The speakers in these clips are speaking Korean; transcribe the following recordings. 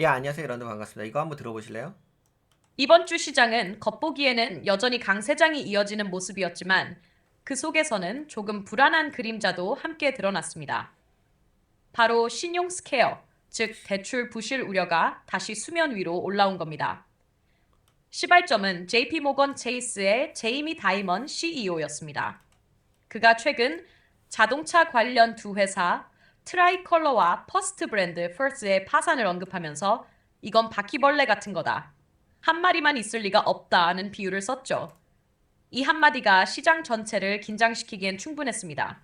예, 안녕하세요. 런던 반갑습니다. 이거 한번 들어보실래요? 이번 주 시장은 겉보기에는 여전히 강세장이 이어지는 모습이었지만 그 속에서는 조금 불안한 그림자도 함께 드러났습니다. 바로 신용 스퀘어, 즉 대출 부실 우려가 다시 수면 위로 올라온 겁니다. 시발점은 JP 모건 체이스의 제이미 다이먼 CEO였습니다. 그가 최근 자동차 관련 두 회사 트라이컬러와 퍼스트 브랜드 퍼스의 파산을 언급하면서 이건 바퀴벌레 같은 거다. 한 마리만 있을 리가 없다는 비유를 썼죠. 이 한마디가 시장 전체를 긴장시키기엔 충분했습니다.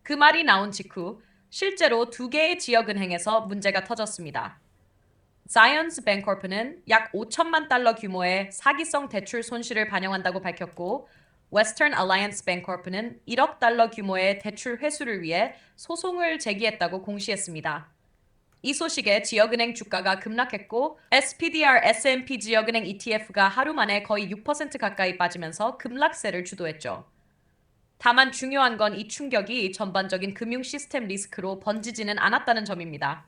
그 말이 나온 직후 실제로 두 개의 지역은행에서 문제가 터졌습니다. 자이언스 뱅커프는 약 5천만 달러 규모의 사기성 대출 손실을 반영한다고 밝혔고 웨스턴 알라이언스 뱅커프는 1억 달러 규모의 대출 회수를 위해 소송을 제기했다고 공시했습니다. 이 소식에 지역은행 주가가 급락했고 SPDR S&P 지역은행 ETF가 하루 만에 거의 6% 가까이 빠지면서 급락세를 주도했죠. 다만 중요한 건 이 충격이 전반적인 금융 시스템 리스크로 번지지는 않았다는 점입니다.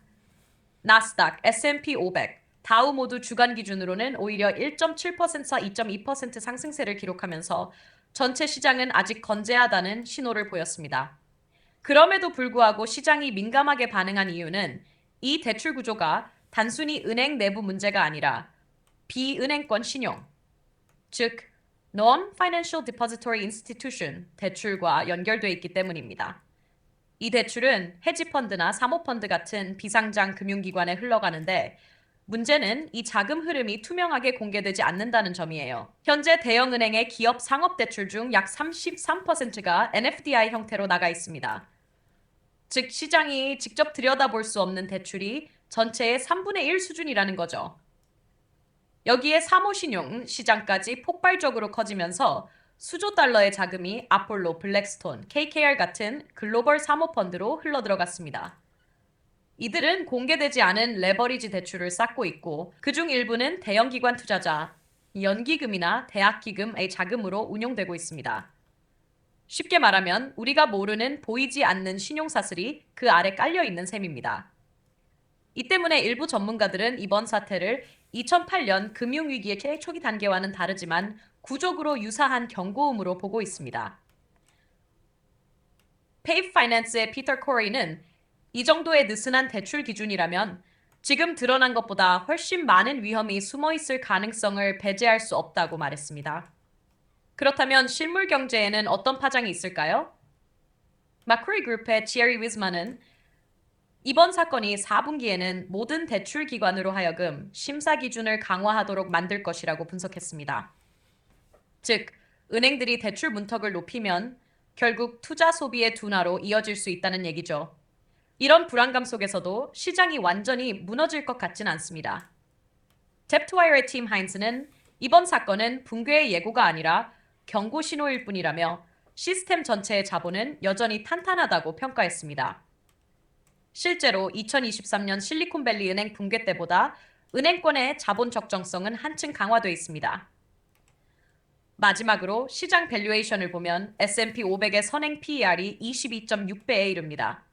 나스닥, S&P 500, 다우 모두 주간 기준으로는 오히려 1.7%와 2.2% 상승세를 기록하면서 전체 시장은 아직 건재하다는 신호를 보였습니다. 그럼에도 불구하고 시장이 민감하게 반응한 이유는 이 대출 구조가 단순히 은행 내부 문제가 아니라 비은행권 신용, 즉 Non-Financial Depository Institution 대출과 연결돼 있기 때문입니다. 이 대출은 헤지펀드나 사모펀드 같은 비상장 금융기관에 흘러가는데 문제는 이 자금 흐름이 투명하게 공개되지 않는다는 점이에요. 현재 대형은행의 기업 상업대출 중 약 33%가 NFDI 형태로 나가 있습니다. 즉 시장이 직접 들여다볼 수 없는 대출이 전체의 3분의 1 수준이라는 거죠. 여기에 사모신용 시장까지 폭발적으로 커지면서 수조 달러의 자금이 아폴로, 블랙스톤, KKR 같은 글로벌 사모펀드로 흘러들어갔습니다. 이들은 공개되지 않은 레버리지 대출을 쌓고 있고 그중 일부는 대형기관 투자자, 연기금이나 대학기금의 자금으로 운용되고 있습니다. 쉽게 말하면 우리가 모르는 보이지 않는 신용사슬이 그 아래 깔려 있는 셈입니다. 이 때문에 일부 전문가들은 이번 사태를 2008년 금융위기의 초기 단계와는 다르지만 구조적으로 유사한 경고음으로 보고 있습니다. 페이프 파이낸스의 피터 코리는 이 정도의 느슨한 대출 기준이라면 지금 드러난 것보다 훨씬 많은 위험이 숨어 있을 가능성을 배제할 수 없다고 말했습니다. 그렇다면 실물 경제에는 어떤 파장이 있을까요? 마크리 그룹의 지에리 위즈만은 이번 사건이 4분기에는 모든 대출 기관으로 하여금 심사 기준을 강화하도록 만들 것이라고 분석했습니다. 즉, 은행들이 대출 문턱을 높이면 결국 투자 소비의 둔화로 이어질 수 있다는 얘기죠. 이런 불안감 속에서도 시장이 완전히 무너질 것 같진 않습니다. 뎁트와이어의 팀 하인스는 이번 사건은 붕괴의 예고가 아니라 경고 신호일 뿐이라며 시스템 전체의 자본은 여전히 탄탄하다고 평가했습니다. 실제로 2023년 실리콘밸리 은행 붕괴 때보다 은행권의 자본 적정성은 한층 강화돼 있습니다. 마지막으로 시장 밸류에이션을 보면 S&P 500의 선행 PER이 22.6배에 이릅니다.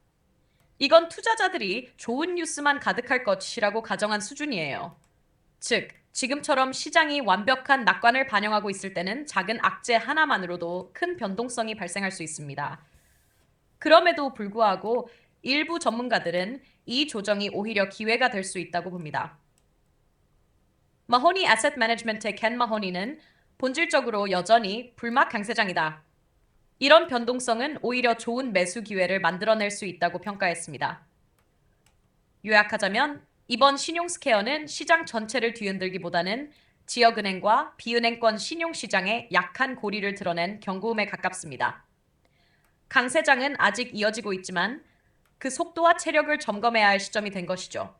이건 투자자들이 좋은 뉴스만 가득할 것이라고 가정한 수준이에요. 즉, 지금처럼 시장이 완벽한 낙관을 반영하고 있을 때는 작은 악재 하나만으로도 큰 변동성이 발생할 수 있습니다. 그럼에도 불구하고 일부 전문가들은 이 조정이 오히려 기회가 될 수 있다고 봅니다. 마호니 애셋 매니지먼트의 켄 마호니는 본질적으로 여전히 불막 강세장이다. 이런 변동성은 오히려 좋은 매수 기회를 만들어낼 수 있다고 평가했습니다. 요약하자면 이번 신용 스퀘어는 시장 전체를 뒤흔들기보다는 지역은행과 비은행권 신용시장의 약한 고리를 드러낸 경고음에 가깝습니다. 강세장은 아직 이어지고 있지만 그 속도와 체력을 점검해야 할 시점이 된 것이죠.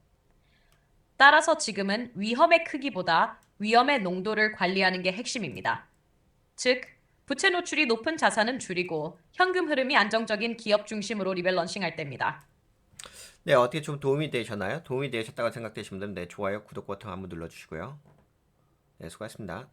따라서 지금은 위험의 크기보다 위험의 농도를 관리하는 게 핵심입니다. 즉, 부채 노출이 높은 자산은 줄이고 현금 흐름이 안정적인 기업 중심으로 리밸런싱할 때입니다. 네, 어떻게 좀 도움이 되셨나요? 도움이 되셨다고 생각되시면 네, 좋아요, 구독 버튼 한번 눌러주시고요. 네, 수고하셨습니다.